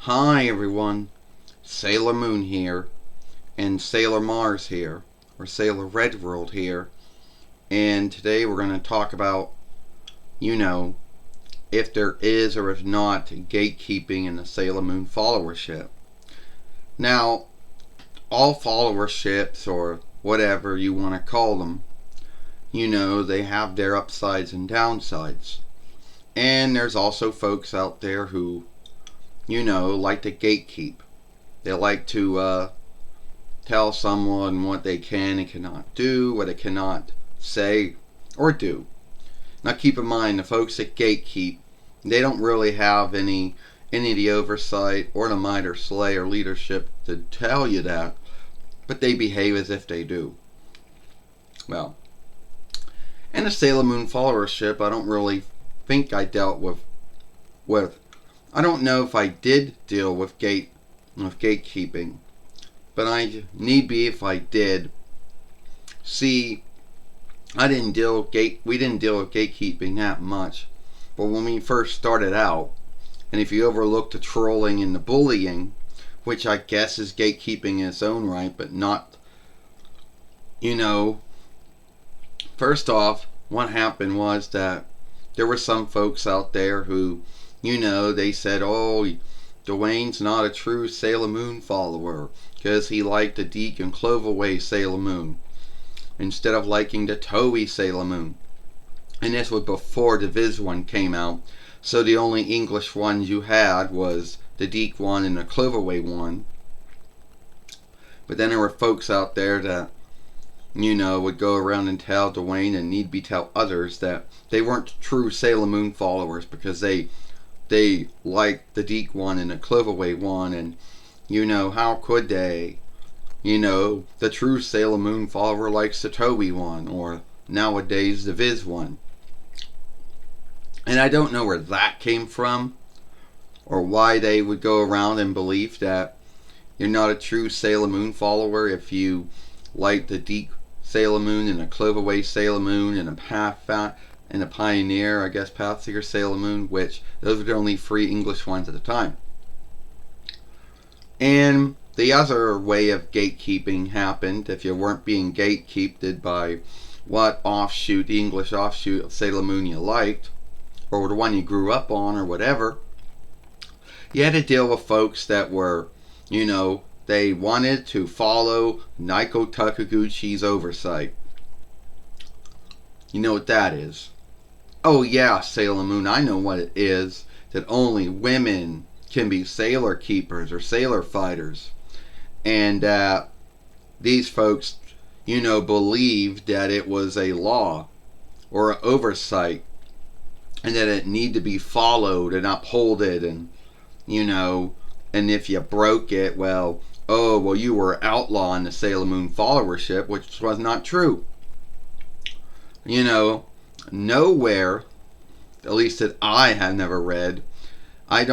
Hi everyone, Sailor Moon here, and Sailor Mars here, or Sailor Red World here, and today we're going to talk about, if there is or if not gatekeeping in the Sailor Moon followership. Now, all followerships, or whatever you want to call them, they have their upsides and downsides. And there's also folks out there who like to gatekeep. They like to tell someone what they can and cannot do, what they cannot say or do. Now keep in mind, the folks that gatekeep, they don't really have any of the oversight or the might or sway or leadership to tell you that, but they behave as if they do. Well, in the Sailor Moon followership, I don't really think I dealt with I don't know if I did deal with gatekeeping, but I need be if I did. See, we didn't deal with gatekeeping that much, but when we first started out, and if you overlook the trolling and the bullying, which I guess is gatekeeping in its own right, but not, first off, what happened was that there were some folks out there who, they said, oh, Dwayne's not a true Sailor Moon follower because he liked the Deke and Cloverway Sailor Moon instead of liking the Toei Sailor Moon. And this was before the Viz one came out, so the only English ones you had was the Deke one and the Cloverway one. But then there were folks out there that, would go around and tell Dwayne and need be tell others that they weren't true Sailor Moon followers because they liked the Deke one and the Cloverway one, and how could they? The true Sailor Moon follower likes the Toei one, or nowadays the Viz one. And I don't know where that came from, or why they would go around and believe that you're not a true Sailor Moon follower if you like the Deke Sailor Moon and the Cloverway Sailor Moon and a Pioneer, I guess, Pathseeker Sailor Moon, which those were the only free English ones at the time. And the other way of gatekeeping happened if you weren't being gatekeeped by what the English offshoot of Sailor Moon you liked, or the one you grew up on, or whatever. You had to deal with folks that were, they wanted to follow Naiko Takaguchi's oversight. You know what that is? Oh yeah, Sailor Moon, I know what it is. That only women can be sailor keepers or sailor fighters. And these folks, believed that it was a law or an oversight and that it need to be followed and upholded, and and if you broke it, you were outlawing the Sailor Moon followership, which was not true. Nowhere, at least that I have never read, I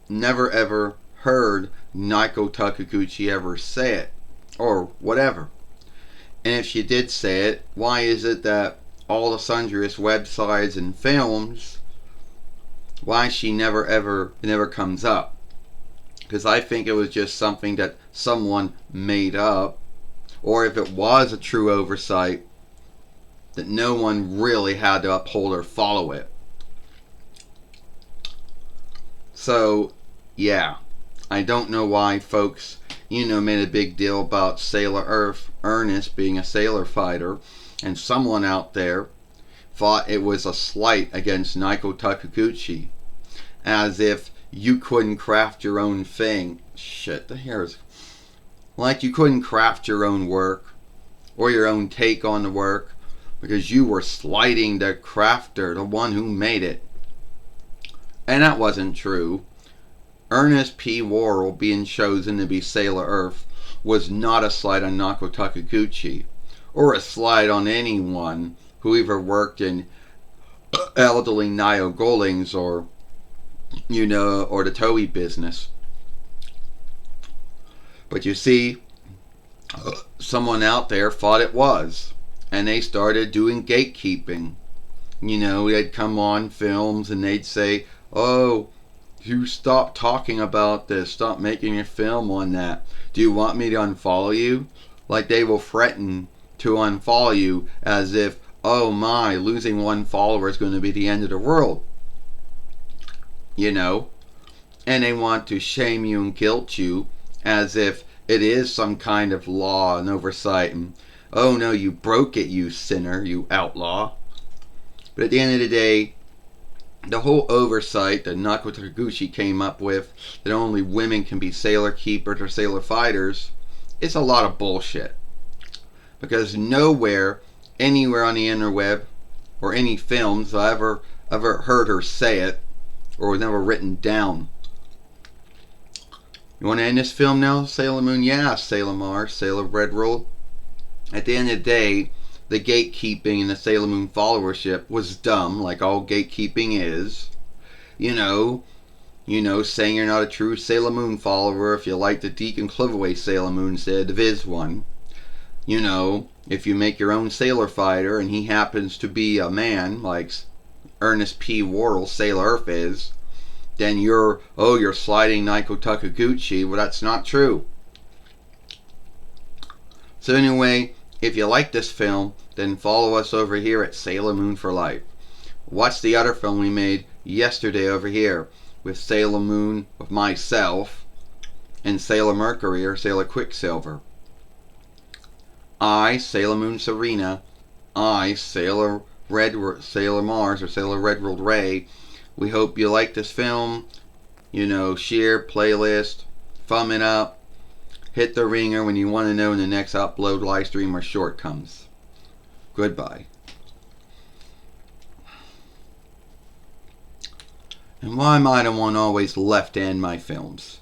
never ever heard Naiko Takaguchi ever say it, or whatever. And if she did say it, why is it that all the sundriest websites and films, why she it never comes up? Because I think it was just something that someone made up, or if it was a true oversight, that no one really had to uphold or follow it. So, yeah, I don't know why folks, made a big deal about Sailor Ernest being a sailor fighter, and someone out there thought it was a slight against Naiko Takaguchi, as if you couldn't craft your own thing. Shit, the hairs. Like you couldn't craft your own work, or your own take on the work, because you were slighting the crafter, the one who made it. And that wasn't true. Ernest P. Worrell being chosen to be Sailor Earth was not a slight on Naiko Takaguchi, or a slight on anyone who ever worked in elderly Nio Goldings or the Toei business. But you see, someone out there thought it was, and they started doing gatekeeping. They'd come on films and they'd say, oh, You stop talking about this. Stop making a film on that. Do you want me to unfollow you? Like they will threaten to unfollow you as if, oh my, losing one follower is going to be the end of the world. You know? And they want to shame you and guilt you as if it is some kind of law and oversight. And, oh no, you broke it, you sinner, you outlaw. But at the end of the day, the whole oversight that Naoko Takiguchi came up with, that only women can be sailor keepers or sailor fighters, is a lot of bullshit. Because nowhere, anywhere on the interweb, or any films I ever heard her say it, or was never written down. You want to end this film now, Sailor Moon? Yeah, Sailor Mars, Sailor Red Roll. At the end of the day, the gatekeeping in the Sailor Moon followership was dumb, like all gatekeeping is. You know, saying you're not a true Sailor Moon follower if you like the Deacon Cloverway Sailor Moon instead of his one. You know, if you make your own sailor fighter and he happens to be a man, like Ernest P. Worrell, Sailor Earth is, then you're sliding Naoko Takiguchi. Well, that's not true. So anyway, if you like this film, then follow us over here at Sailor Moon for Life. Watch the other film we made yesterday over here with Sailor Moon, with myself, and Sailor Mercury or Sailor Quicksilver. I, Sailor Moon Serena, I, Sailor Mars or Sailor Red World Ray. We hope you like this film. You know, share, playlist, thumb it up. Hit the ringer when you want to know when the next upload, live stream, or short comes. Goodbye. And why am I the one always left to end my films?